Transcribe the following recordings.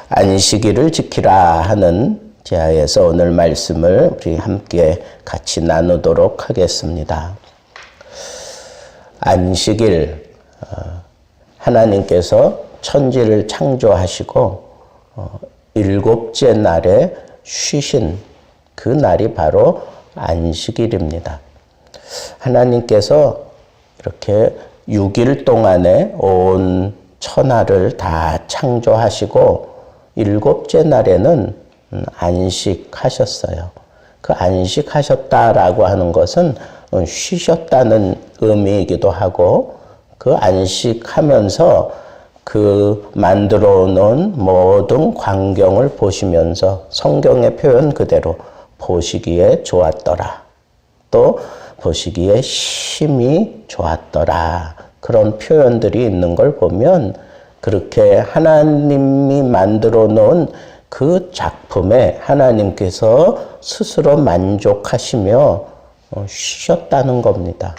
안식일을 지키라 하는 제하에서 오늘 말씀을 우리 함께 같이 나누도록 하겠습니다. 안식일, 하나님께서 천지를 창조하시고 일곱째 날에 쉬신 그 날이 바로 안식일입니다. 하나님께서 이렇게 6일 동안에 온 천하를 다 창조하시고 일곱째 날에는 안식하셨어요. 그 안식하셨다라고 하는 것은 쉬셨다는 의미이기도 하고, 그 안식하면서 그 만들어 놓은 모든 광경을 보시면서 성경의 표현 그대로 보시기에 좋았더라, 또 보시기에 심히 좋았더라, 그런 표현들이 있는 걸 보면 그렇게 하나님이 만들어 놓은 그 작품에 하나님께서 스스로 만족하시며 쉬셨다는 겁니다.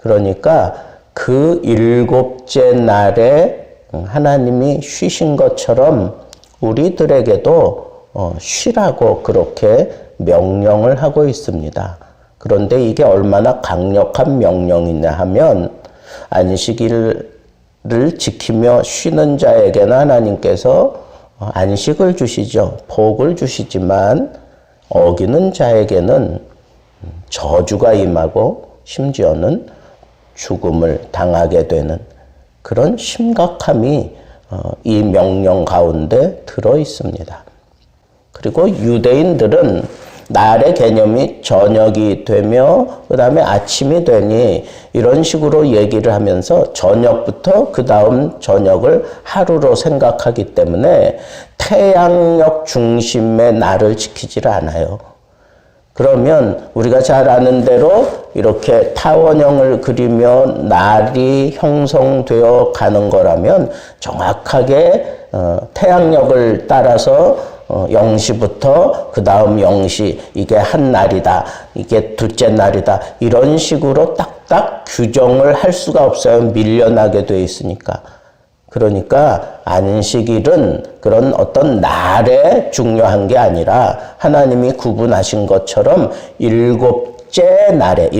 그러니까 그 일곱째 날에 하나님이 쉬신 것처럼 우리들에게도 쉬라고 그렇게 명령을 하고 있습니다. 그런데 이게 얼마나 강력한 명령이냐 하면, 안식일을 지키며 쉬는 자에게는 하나님께서 안식을 주시죠. 복을 주시지만 어기는 자에게는 저주가 임하고 심지어는 죽음을 당하게 되는 그런 심각함이 이 명령 가운데 들어 있습니다. 그리고 유대인들은 날의 개념이 저녁이 되며 그 다음에 아침이 되니 이런 식으로 얘기를 하면서 저녁부터 그 다음 저녁을 하루로 생각하기 때문에 태양력 중심의 날을 지키질 않아요. 그러면 우리가 잘 아는 대로 이렇게 타원형을 그리며 날이 형성되어 가는 거라면 정확하게 태양력을 따라서 0시부터 그 다음 0시, 이게 한 날이다, 이게 둘째 날이다, 이런 식으로 딱딱 규정을 할 수가 없어요. 밀려나게 돼 있으니까. 그러니까 안식일은 그런 어떤 날에 중요한 게 아니라 하나님이 구분하신 것처럼 일곱째 날에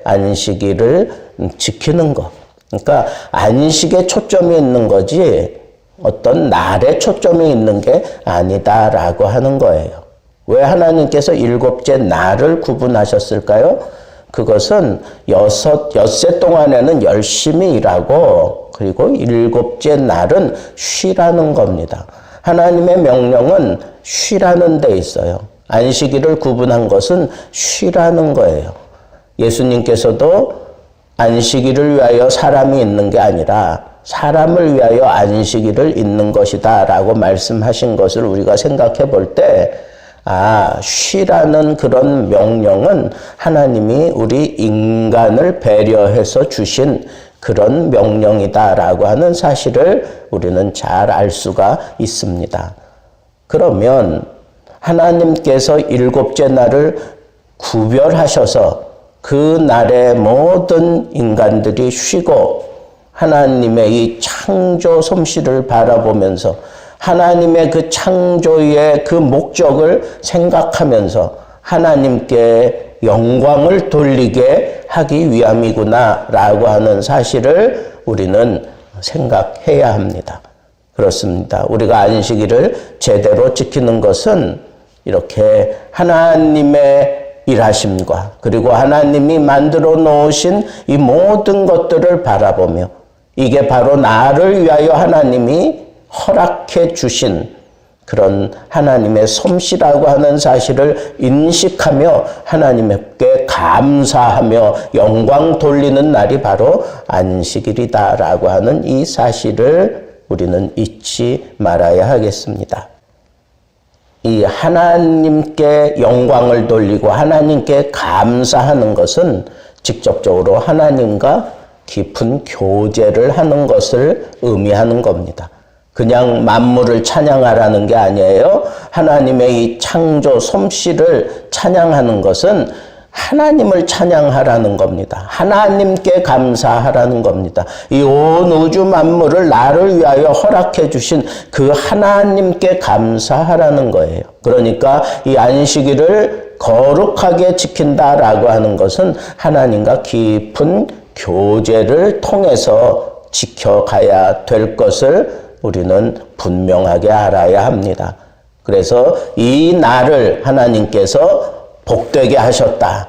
안식일을 지키는 것. 그러니까 안식에 초점이 있는 거지 어떤 날에 초점이 있는 게 아니다라고 하는 거예요. 왜 하나님께서 일곱째 날을 구분하셨을까요? 그것은 엿새 동안에는 열심히 일하고, 그리고 일곱째 날은 쉬라는 겁니다. 하나님의 명령은 쉬라는 데 있어요. 안식일을 구분한 것은 쉬라는 거예요. 예수님께서도 안식일을 위하여 사람이 있는 게 아니라 사람을 위하여 안식일을 있는 것이다 라고 말씀하신 것을 우리가 생각해 볼 때, 쉬라는 그런 명령은 하나님이 우리 인간을 배려해서 주신 그런 명령이다라고 하는 사실을 우리는 잘 알 수가 있습니다. 그러면 하나님께서 일곱째 날을 구별하셔서 그 날에 모든 인간들이 쉬고 하나님의 이 창조 솜씨를 바라보면서 하나님의 그 창조의 그 목적을 생각하면서 하나님께 영광을 돌리게 하기 위함이구나 라고 하는 사실을 우리는 생각해야 합니다. 그렇습니다. 우리가 안식일을 제대로 지키는 것은 이렇게 하나님의 일하심과 그리고 하나님이 만들어 놓으신 이 모든 것들을 바라보며, 이게 바로 나를 위하여 하나님이 허락해 주신 그런 하나님의 솜씨라고 하는 사실을 인식하며 하나님께 감사하며 영광 돌리는 날이 바로 안식일이다라고 하는 이 사실을 우리는 잊지 말아야 하겠습니다. 이 하나님께 영광을 돌리고 하나님께 감사하는 것은 직접적으로 하나님과 깊은 교제를 하는 것을 의미하는 겁니다. 그냥 만물을 찬양하라는 게 아니에요. 하나님의 이 창조 솜씨를 찬양하는 것은 하나님을 찬양하라는 겁니다. 하나님께 감사하라는 겁니다. 이 온 우주 만물을 나를 위하여 허락해 주신 그 하나님께 감사하라는 거예요. 그러니까 이 안식일을 거룩하게 지킨다라고 하는 것은 하나님과 깊은 교제를 통해서 지켜가야 될 것을 우리는 분명하게 알아야 합니다. 그래서 이 날을 하나님께서 복되게 하셨다.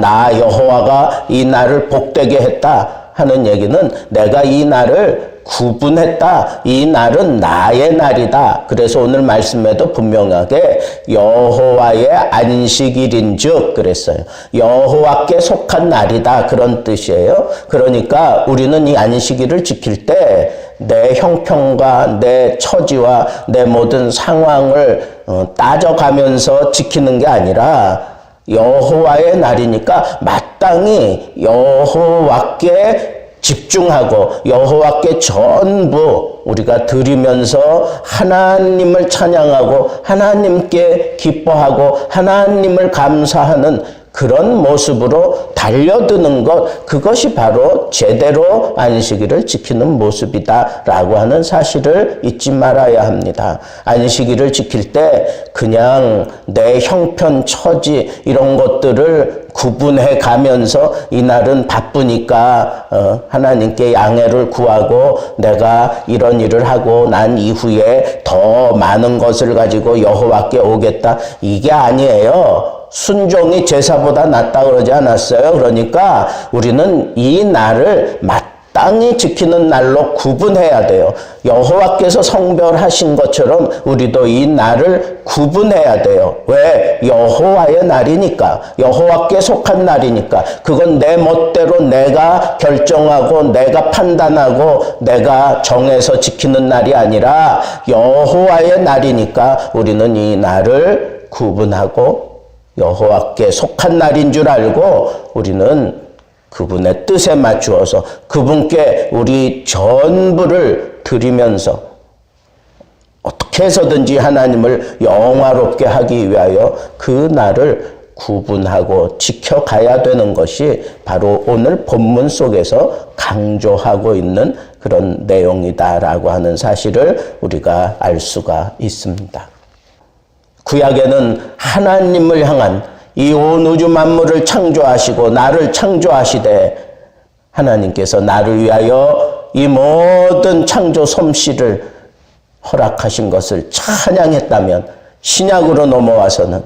나 여호와가 이 날을 복되게 했다 하는 얘기는 내가 이 날을 구분했다. 이 날은 나의 날이다. 그래서 오늘 말씀에도 분명하게 여호와의 안식일인즉 그랬어요. 여호와께 속한 날이다. 그런 뜻이에요. 그러니까 우리는 이 안식일을 지킬 때 내 형편과 내 처지와 내 모든 상황을 따져가면서 지키는 게 아니라 여호와의 날이니까 마땅히 여호와께 집중하고 여호와께 전부 우리가 드리면서 하나님을 찬양하고 하나님께 기뻐하고 하나님을 감사하는 그런 모습으로 달려드는 것, 그것이 바로 제대로 안식일을 지키는 모습이다라고 하는 사실을 잊지 말아야 합니다. 안식일을 지킬 때 그냥 내 형편, 처지 이런 것들을 구분해 가면서 이날은 바쁘니까 하나님께 양해를 구하고 내가 이런 일을 하고 난 이후에 더 많은 것을 가지고 여호와께 오겠다. 이게 아니에요. 순종이 제사보다 낫다 그러지 않았어요. 그러니까 우리는 이 날을 마땅히 지키는 날로 구분해야 돼요. 여호와께서 성별하신 것처럼 우리도 이 날을 구분해야 돼요. 왜? 여호와의 날이니까. 여호와께 속한 날이니까. 그건 내 멋대로 내가 결정하고 내가 판단하고 내가 정해서 지키는 날이 아니라 여호와의 날이니까 우리는 이 날을 구분하고 여호와께 속한 날인 줄 알고 우리는 그분의 뜻에 맞추어서 그분께 우리 전부를 드리면서 어떻게 해서든지 하나님을 영화롭게 하기 위하여 그 날을 구분하고 지켜가야 되는 것이 바로 오늘 본문 속에서 강조하고 있는 그런 내용이다라고 하는 사실을 우리가 알 수가 있습니다. 구약에는 하나님을 향한 이 온 우주 만물을 창조하시고 나를 창조하시되 하나님께서 나를 위하여 이 모든 창조 솜씨를 허락하신 것을 찬양했다면 신약으로 넘어와서는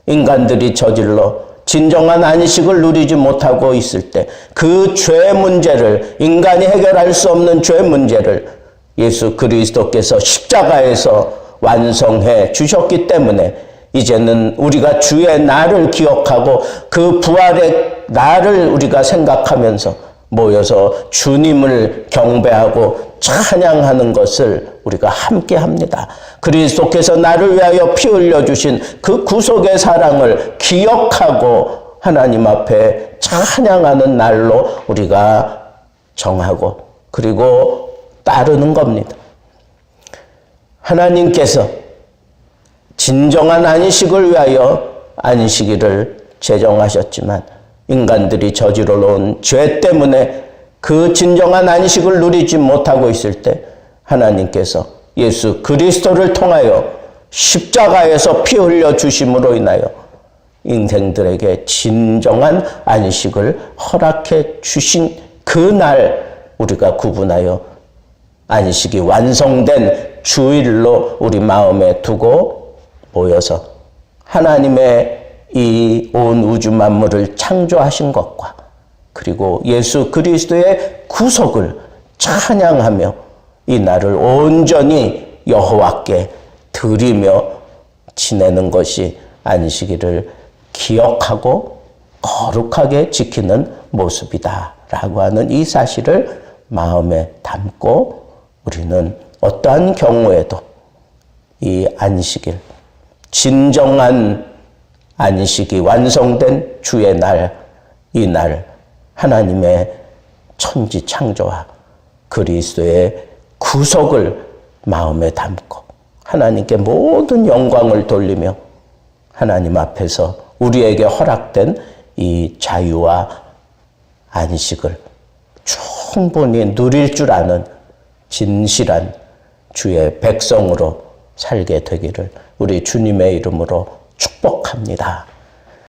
인간들이 저질러 진정한 안식을 누리지 못하고 있을 때 그 죄 문제를 인간이 해결할 수 없는 죄 문제를 예수 그리스도께서 십자가에서 완성해 주셨기 때문에 이제는 우리가 주의 날을 기억하고 그 부활의 날을 우리가 생각하면서 모여서 주님을 경배하고 찬양하는 것을 우리가 함께 합니다. 그리스도께서 나를 위하여 피 흘려주신 그 구속의 사랑을 기억하고 하나님 앞에 찬양하는 날로 우리가 정하고 그리고 따르는 겁니다. 하나님께서 진정한 안식을 위하여 안식일을 제정하셨지만 인간들이 저지러 놓은 죄 때문에 그 진정한 안식을 누리지 못하고 있을 때 하나님께서 예수 그리스도를 통하여 십자가에서 피 흘려 주심으로 인하여 인생들에게 진정한 안식을 허락해 주신 그 날 우리가 구분하여 안식이 완성된 주일로 우리 마음에 두고 모여서 하나님의 이 온 우주 만물을 창조하신 것과 그리고 예수 그리스도의 구속을 찬양하며 이 날을 온전히 여호와께 드리며 지내는 것이 안식일을 기억하고 거룩하게 지키는 모습이다라고 하는 이 사실을 마음에 담고 우리는 어떠한 경우에도 이 안식일, 진정한 안식이 완성된 주의 날, 이 날 하나님의 천지 창조와 그리스도의 구속을 마음에 담고 하나님께 모든 영광을 돌리며 하나님 앞에서 우리에게 허락된 이 자유와 안식을 충분히 누릴 줄 아는 진실한 주의 백성으로 살게 되기를 우리 주님의 이름으로 축복합니다.